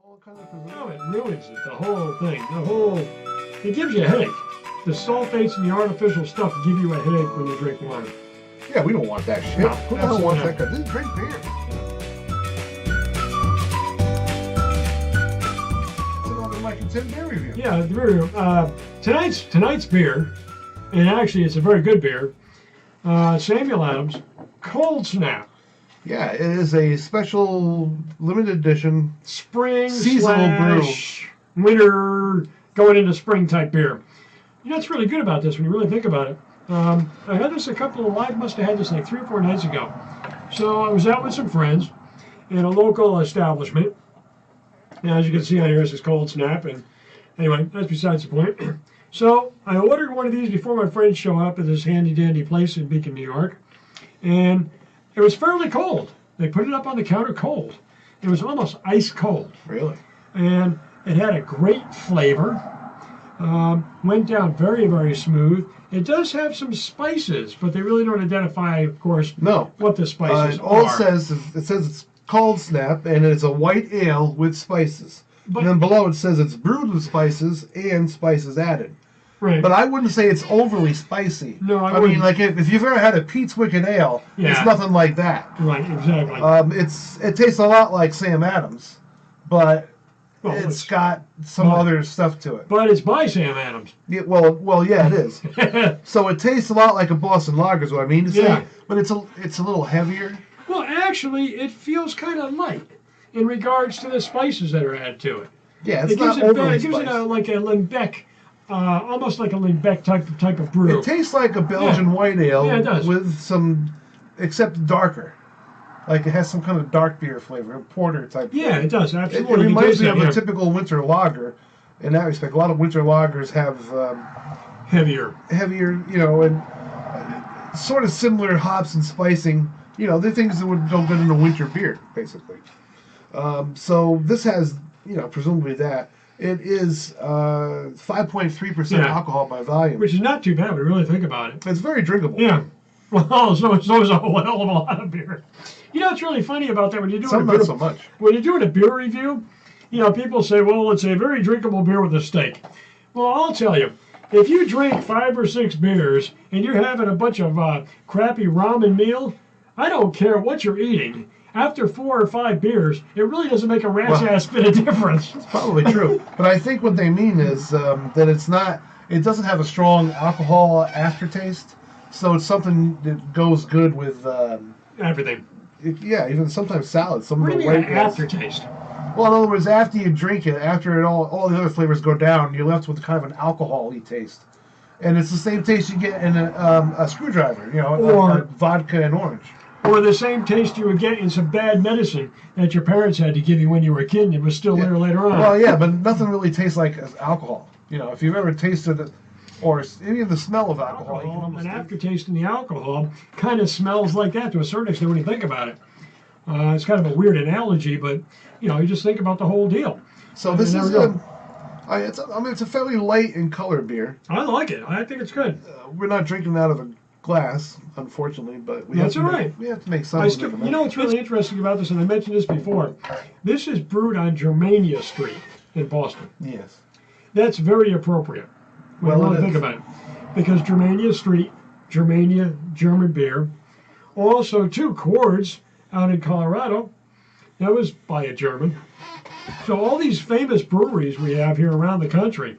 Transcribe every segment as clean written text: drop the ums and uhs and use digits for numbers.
No, it ruins it, the whole thing. It gives you a headache. The sulfates and the artificial stuff give you a headache when you drink water. Yeah, we don't want that shit. No, Who the hell wants that? Just drink beer. It's another Mike and Tim beer review. Yeah, the beer review. Tonight's beer, and actually it's a very good beer, Samuel Adams Cold Snap. Yeah, it is a special limited edition Spring seasonal brew. Winter, going into spring type beer. You know what's really good about this when you really think about it? I had this I must have had this like 3 or 4 nights ago. So I was out with some friends in a local establishment. And as you can see on here, this is Cold Snap. And anyway, that's besides the point. So I ordered one of these before my friends show up at this handy dandy place in Beacon, New York. And it was fairly cold. They put it up on the counter cold. It was almost ice cold. Really? And it had a great flavor. Went down very, very smooth. It does have some spices, but they really don't identify, of course, what the spices all are. it says it's Cold Snap, and it's a white ale with spices. But, and then below it says it's brewed with spices and spices added. Right. But I wouldn't say it's overly spicy. No, I mean, like if you've ever had a Pete's Wicked Ale, it's nothing like that. Right, exactly. It tastes a lot like Sam Adams, but it's got some other stuff to it. But it's by Sam Adams. Yeah, well, yeah, it is. So it tastes a lot like a Boston Lager, is what I mean to say. But it's a little heavier. Well, actually, it feels kind of light in regards to the spices that are added to it. Yeah, it's not overly spicy. It gives it like a Limbeck, almost like a Limbeck type of brew. It tastes like a Belgian white ale. Yeah, it does. With some, except darker. Like it has some kind of dark beer flavor, a porter type. Yeah, flavor. It does, absolutely. It reminds me of a typical winter lager in that respect. A lot of winter lagers have heavier, and sort of similar hops and spicing. They're things that would go good in a winter beer, basically. So this has, presumably that. It is 5.3% alcohol by volume. Which is not too bad when you really think about it. It's very drinkable. Yeah. Well, so is a whole hell of a lot of beer. What's really funny about that when you're doing not so much. When you're doing a beer review, people say, well, it's a very drinkable beer with a steak. Well, I'll tell you, if you drink 5 or 6 beers and you're having a bunch of crappy ramen meal, I don't care what you're eating. After 4 or 5 beers, it really doesn't make a rat's ass bit of difference. It's probably true. But I think what they mean is that it doesn't have a strong alcohol aftertaste. So it's something that goes good with everything. Even sometimes salads. What do you mean aftertaste? Well, in other words, after you drink it, after all the other flavors go down, you're left with kind of an alcohol-y taste. And it's the same taste you get in a screwdriver, or vodka and orange. Or the same taste you would get in some bad medicine that your parents had to give you when you were a kid and it was still there later on. Well, yeah, but nothing really tastes like alcohol. If you've ever tasted it, or even the smell of alcohol. An aftertaste in the alcohol kind of smells like that to a certain extent when you think about it. It's kind of a weird analogy, but you just think about the whole deal. So this is it's a fairly light in color beer. I like it. I think it's good. We're not drinking out of a glass, unfortunately, but we have to make some. What's really interesting about this, and I mentioned this before. This is brewed on Germania Street in Boston. Yes. That's very appropriate. When you really think about it. Because Germania Street, Germania, German beer. Also, 2 Chords out in Colorado. That was by a German. So all these famous breweries we have here around the country,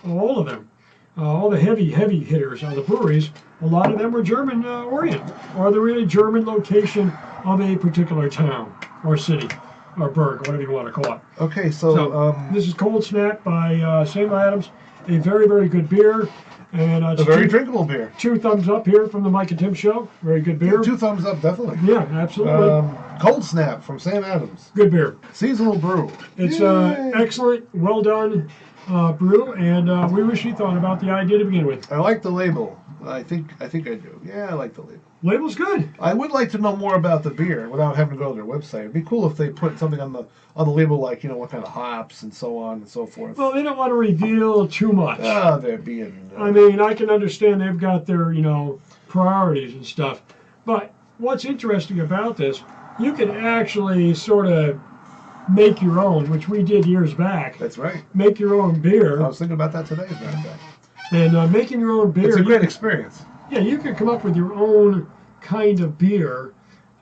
all of them, all the heavy hitters on the breweries, a lot of them were German oriented, or they're in a German location of a particular town or city or burg, whatever you want to call it. Okay, so this is Cold Snap by Samuel Adams. A very, very good beer. And it's a very drinkable beer. 2 thumbs up here from the Mike and Tim Show. Very good beer. 2 thumbs up, definitely. Yeah, absolutely. Cold Snap from Sam Adams. Good beer. Seasonal brew. It's excellent, well done brew, and we wish you thought about the idea to begin with. I like the label. I think I do. Yeah, I like the label. Label's good. I would like to know more about the beer without having to go to their website. It'd be cool if they put something on the label, like what kind of hops and so on and so forth. Well, they don't want to reveal too much. They're being. I mean, I can understand they've got their priorities and stuff, but what's interesting about this, you can actually sort of make your own, which we did years back. That's right. Make your own beer. I was thinking about that today, as a matter of fact. And making your own beer. It's a great experience. Yeah, you could come up with your own kind of beer,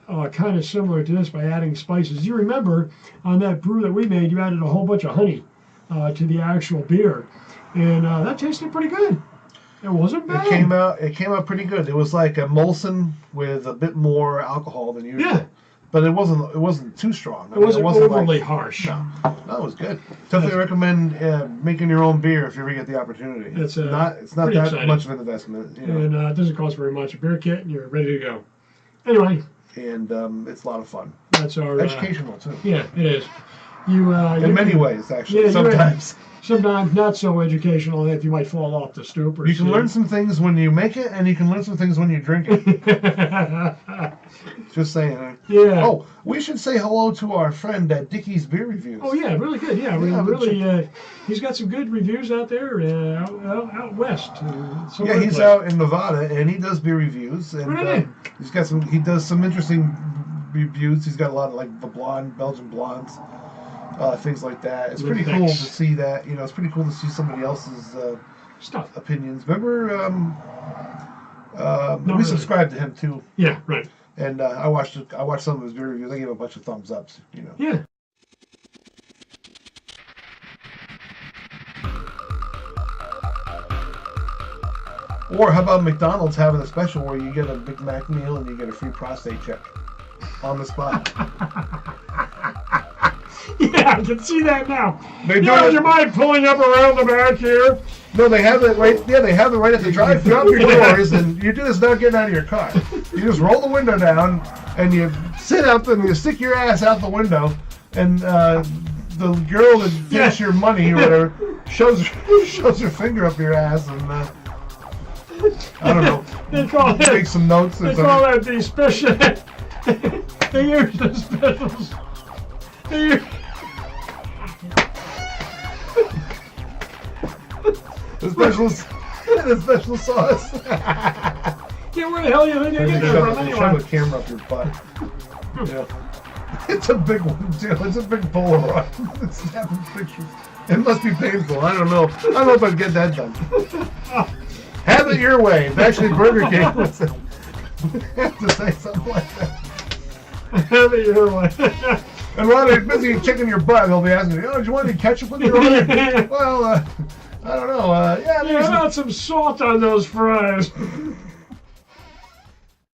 kind of similar to this by adding spices. You remember on that brew that we made, you added a whole bunch of honey to the actual beer, and that tasted pretty good. It wasn't bad. It came out pretty good. It was like a Molson with a bit more alcohol than usual. Yeah. But it wasn't too strong. It wasn't overly harsh. No, it was good. Definitely recommend making your own beer if you ever get the opportunity. It's not that exciting. much of an investment. You know. And it doesn't cost very much. A beer kit, and you're ready to go. Anyway. And it's a lot of fun. That's our educational too. Yeah, it is. In many ways, actually. Yeah, sometimes. Sometimes not so educational that you might fall off the stoop. You can learn some things when you make it, and you can learn some things when you drink it. Just saying. Yeah. Oh, we should say hello to our friend at Dickie's Beer Reviews. Oh yeah, really good. Yeah, really. He's got some good reviews out there out west. Yeah, he's out in Nevada, and he does beer reviews. And really? He does some interesting reviews. He's got a lot of like the Belgian blondes. Things like that. It's pretty cool to see that. You know, it's pretty cool to see somebody else's stuff, opinions. Remember, we subscribed to him too. Yeah, right. And I watched some of his beer reviews. I gave him a bunch of thumbs ups. You know. Yeah. Or how about McDonald's having a special where you get a Big Mac meal and you get a free prostate check on the spot. Yeah, I can see that now. Would you mind pulling up around the back here? No, they have it right. Yeah, they have it right at the drive. Drop your doors, and you do this without getting out of your car. You just roll the window down, and you sit up and you stick your ass out the window, and the girl that takes your money or whatever shows her finger up your ass, and I don't know. Take some notes. They call that the special. They use the specials. The special sauce. Yeah, where the hell you think you're getting it from anyway? Shove a camera up your butt. Yeah. It's a big one too. It's a big Polaroid. It's snapping pictures. It must be painful. I don't know. I don't know if I'd get that done. Have it your way. It's actually Burger King. Have to say something like that. Have it your way. And while they're busy kicking your butt, they'll be asking you, do you want any ketchup with your order? Well, I don't know. How about some salt on those fries?